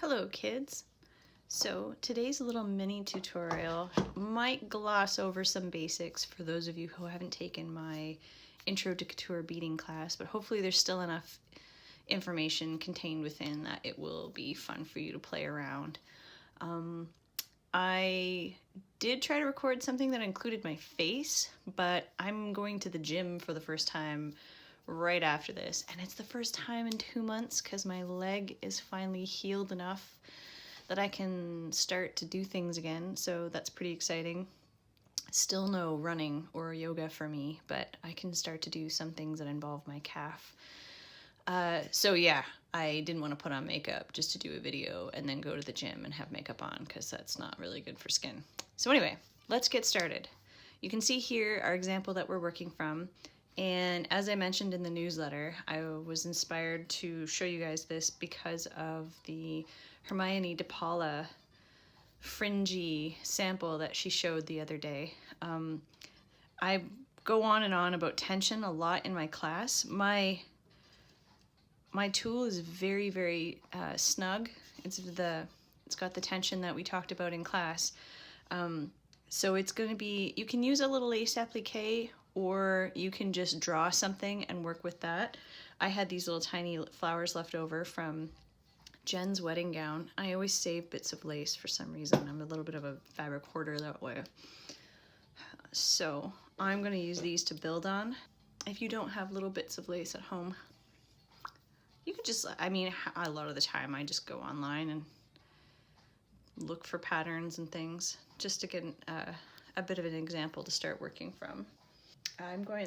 Hello kids! So today's little mini tutorial might gloss over some basics for those of you who haven't taken my Intro to Couture beading class, but hopefully there's still enough information contained within that it will be fun for you to play around. I did try to record something that included my face, but I'm going to the gym for the first time right after this, and it's the first time in 2 months because my leg is finally healed enough that I can start to do things again, so that's pretty exciting. Still no running or yoga for me, but I can start to do some things that involve my calf. So yeah, I didn't want to put on makeup just to do a video and then go to the gym and have makeup on because that's not really good for skin. So anyway, let's get started. You can see here our example that we're working from. And as I mentioned in the newsletter, I was inspired to show you guys this because of the Hermione de Paula fringy sample that she showed the other day. I go on and on about tension a lot in my class. My tool is very, very snug. It's got the tension that we talked about in class. So it's going to be, you can use a little lace applique or you can just draw something and work with that. I had these little tiny flowers left over from Jen's wedding gown. I always save bits of lace for some reason. I'm a little bit of a fabric hoarder that way. So I'm going to use these to build on. If you don't have little bits of lace at home, you can just, I mean, a lot of the time I just go online and look for patterns and things just to get a bit of an example to start working from.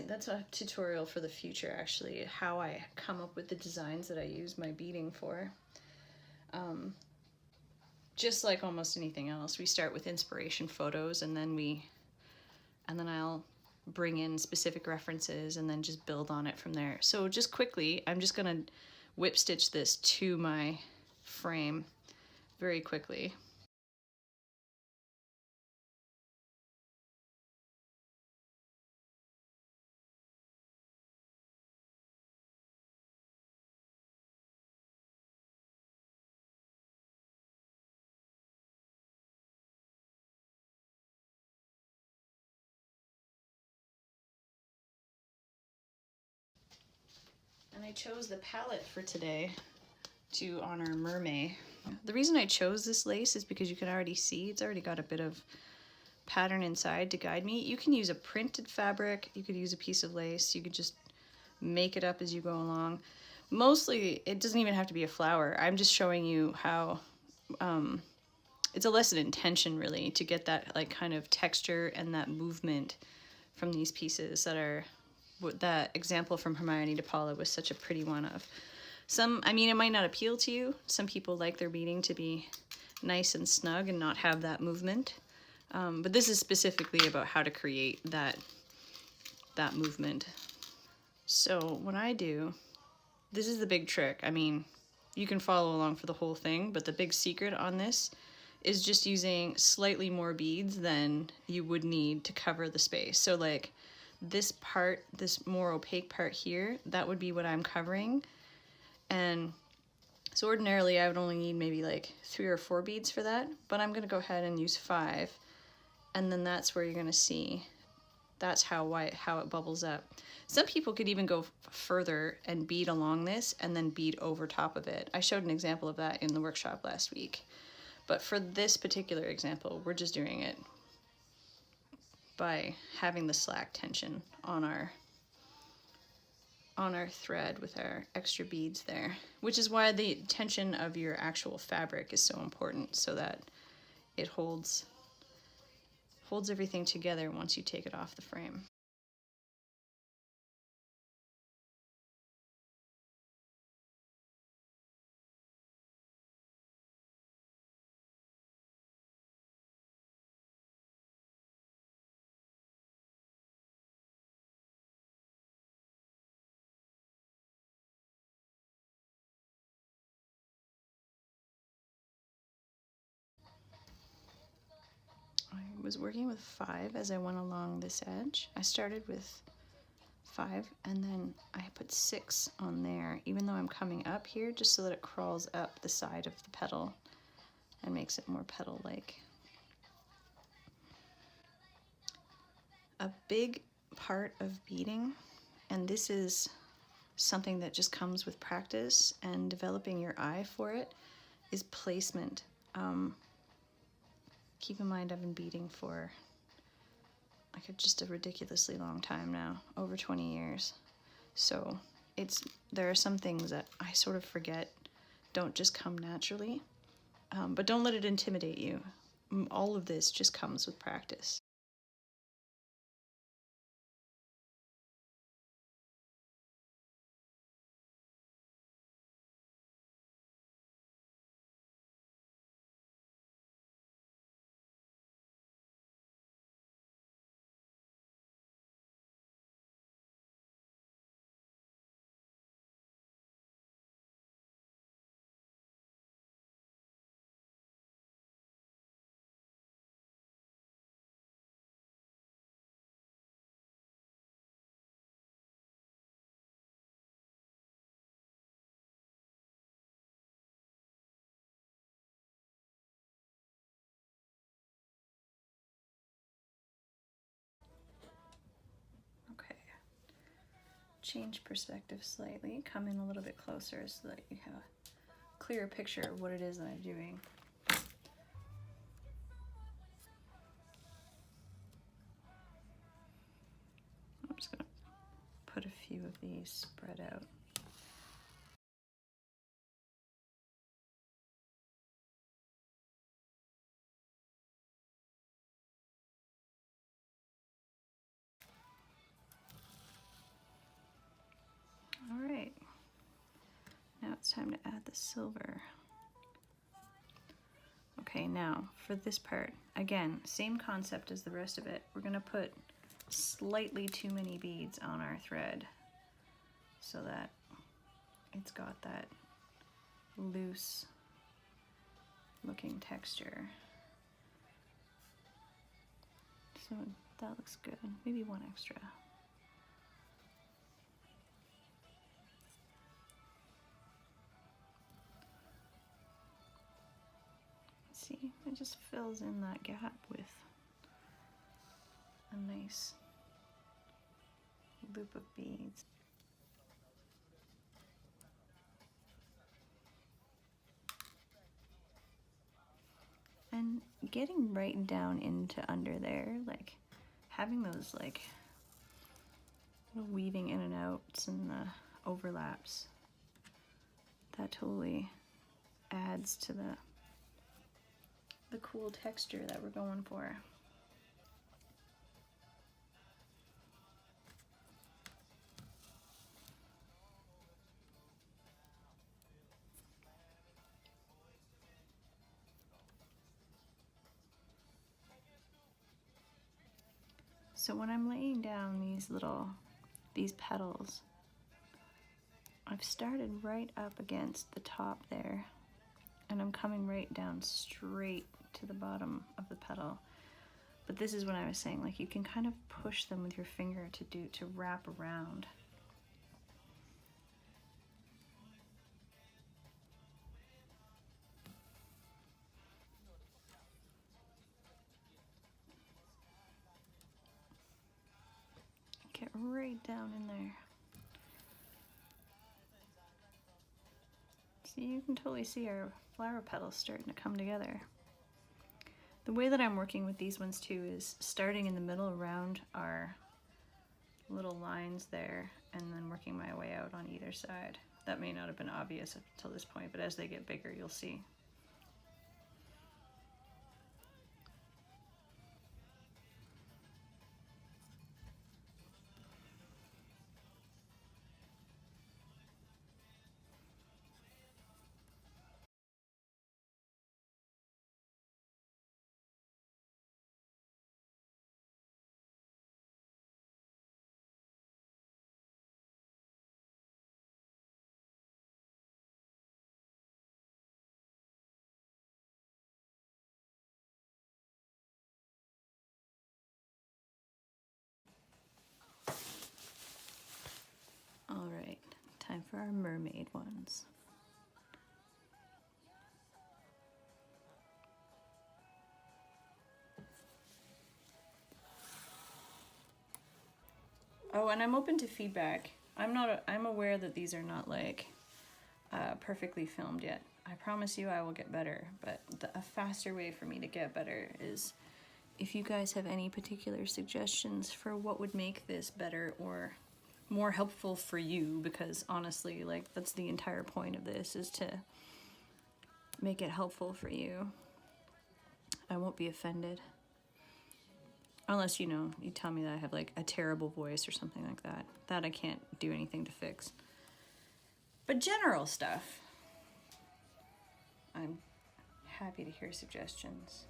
That's a tutorial for the future actually, how I come up with the designs that I use my beading for. Just like almost anything else, we start with inspiration photos and then I'll bring in specific references and then just build on it from there. So just quickly, I'm just gonna whip stitch this to my frame very quickly. And I chose the palette for today to honor Mermaid. The reason I chose this lace is because you can already see it's already got a bit of pattern inside to guide me. You can use a printed fabric, you could use a piece of lace, you could just make it up as you go along. Mostly, it doesn't even have to be a flower. I'm just showing you how it's a lesson in tension really to get that like kind of texture and that movement from these pieces that example from Hermione de Paula was such a pretty one of. I mean, it might not appeal to you. Some people like their beading to be nice and snug and not have that movement. But this is specifically about how to create that movement. So what I do, this is the big trick. I mean, you can follow along for the whole thing, but the big secret on this is just using slightly more beads than you would need to cover the space. So like this part, this more opaque part here, that would be what I'm covering. And so ordinarily I would only need maybe like 3 or 4 beads for that, but I'm gonna go ahead and use 5. And then that's where you're gonna see, that's how it bubbles up. Some people could even go further and bead along this and then bead over top of it. I showed an example of that in the workshop last week. But for this particular example, we're just doing it by having the slack tension on our thread with our extra beads there, which is why the tension of your actual fabric is so important, so that it holds everything together once you take it off the frame. I was working with 5 as I went along this edge. I started with 5 and then I put 6 on there, even though I'm coming up here just so that it crawls up the side of the petal. and makes it more petal-like. A big part of beading, and this is something that just comes with practice and developing your eye for it, is placement. Keep in mind I've been beading for like just a ridiculously long time now, over 20 years. So there are some things that I sort of forget, don't just come naturally, but don't let it intimidate you. All of this just comes with practice. Okay. Change perspective slightly, come in a little bit closer so that you have a clearer picture of what it is that I'm doing. I'm just gonna put a few of these spread out. All right, now it's time to add the silver. Okay, now for this part, again, same concept as the rest of it. We're gonna put slightly too many beads on our thread so that it's got that loose looking texture. So that looks good. Maybe one extra. See, it just fills in that gap with a nice loop of beads. And getting right down into under there, like having those like little weaving in and outs and the overlaps, that totally adds to the cool texture that we're going for. So when I'm laying down these petals, I've started right up against the top there, and I'm coming right down straight to the bottom of the petal. But this is what I was saying, like you can kind of push them with your finger to wrap around. Get right down in there. See, you can totally see our flower petals starting to come together. The way that I'm working with these ones too is starting in the middle around our little lines there and then working my way out on either side. That may not have been obvious up until this point, but as they get bigger, you'll see. All right, time for our mermaid ones. and I'm open to feedback. I'm aware that these are not like perfectly filmed yet. I promise you I will get better, but a faster way for me to get better is if you guys have any particular suggestions for what would make this better or more helpful for you, because honestly, like, that's the entire point of this, is to make it helpful for you. I won't be offended. Unless, you know, you tell me that I have like a terrible voice or something like that. That I can't do anything to fix. But general stuff, I'm happy to hear suggestions.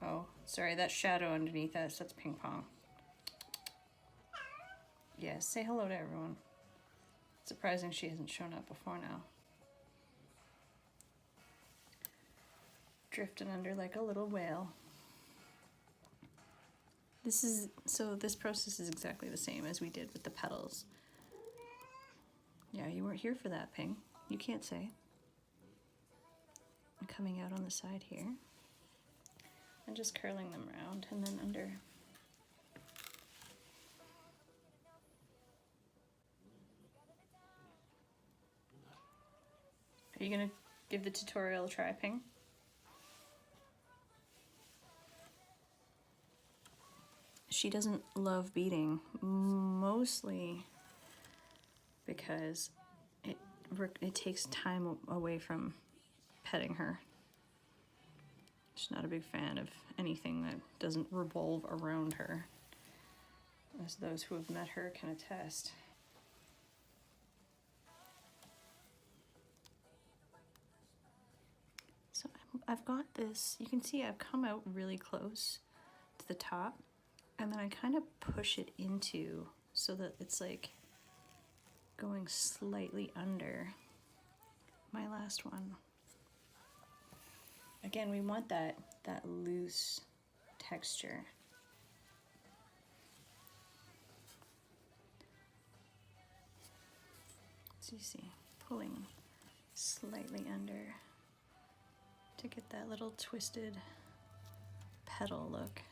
Oh, sorry, that shadow underneath us, that's Ping Pong. Yes, say hello to everyone. Surprising she hasn't shown up before now. Drifting under like a little whale. This process is exactly the same as we did with the petals. Yeah, you weren't here for that, Ping. You can't say. I'm coming out on the side here. And just curling them around and then under. Are you gonna give the tutorial a try, Ping? She doesn't love beading, mostly because it takes time away from petting her. She's not a big fan of anything that doesn't revolve around her, as those who have met her can attest. So I've got this, you can see I've come out really close to the top, and then I kind of push it into so that it's like going slightly under my last one. Again, we want that loose texture. So you see, pulling slightly under to get that little twisted petal look.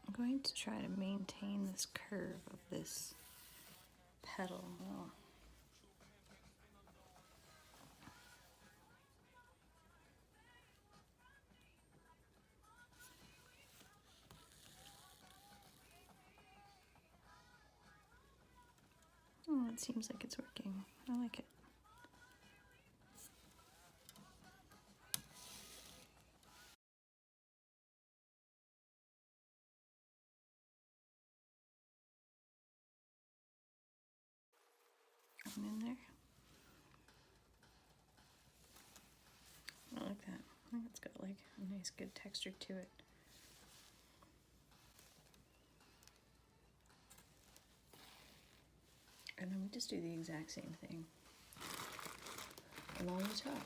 I'm going to try to maintain this curve of this petal. Oh, it seems like it's working. I like it. Going in there. I like that. I think it's got like a nice good texture to it. And then we just do the exact same thing along the top.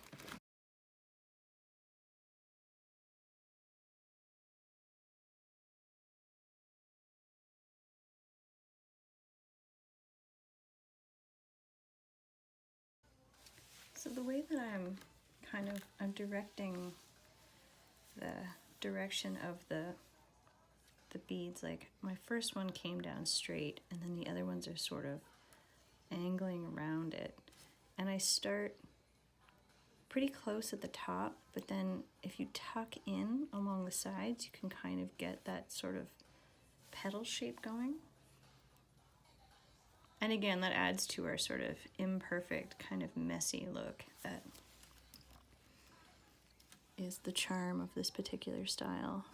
So the way that I'm directing the direction of the beads, like my first one came down straight and then the other ones are sort of angling around it. And I start pretty close at the top, but then if you tuck in along the sides, you can kind of get that sort of petal shape going. And again, that adds to our sort of imperfect, kind of messy look that is the charm of this particular style.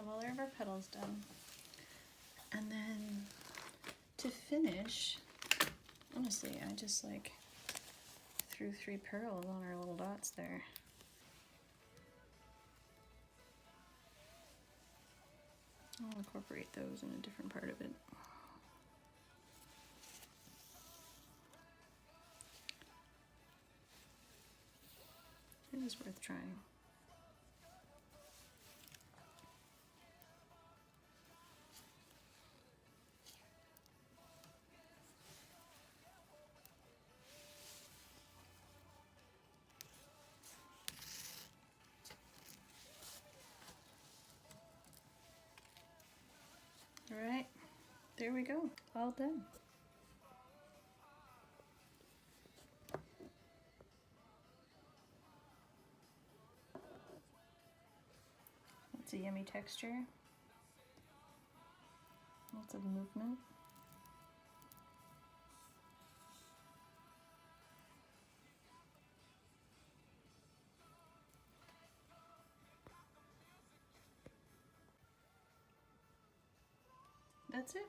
have all of our petals done. And then to finish, honestly, I just like threw 3 pearls on our little dots there. I'll incorporate those in a different part of it. It is worth trying. All right, there we go, all done. It's a yummy texture, lots of movement. That's it.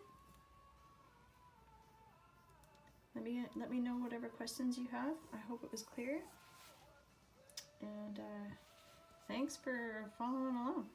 Let me know whatever questions you have. I hope it was clear. And thanks for following along.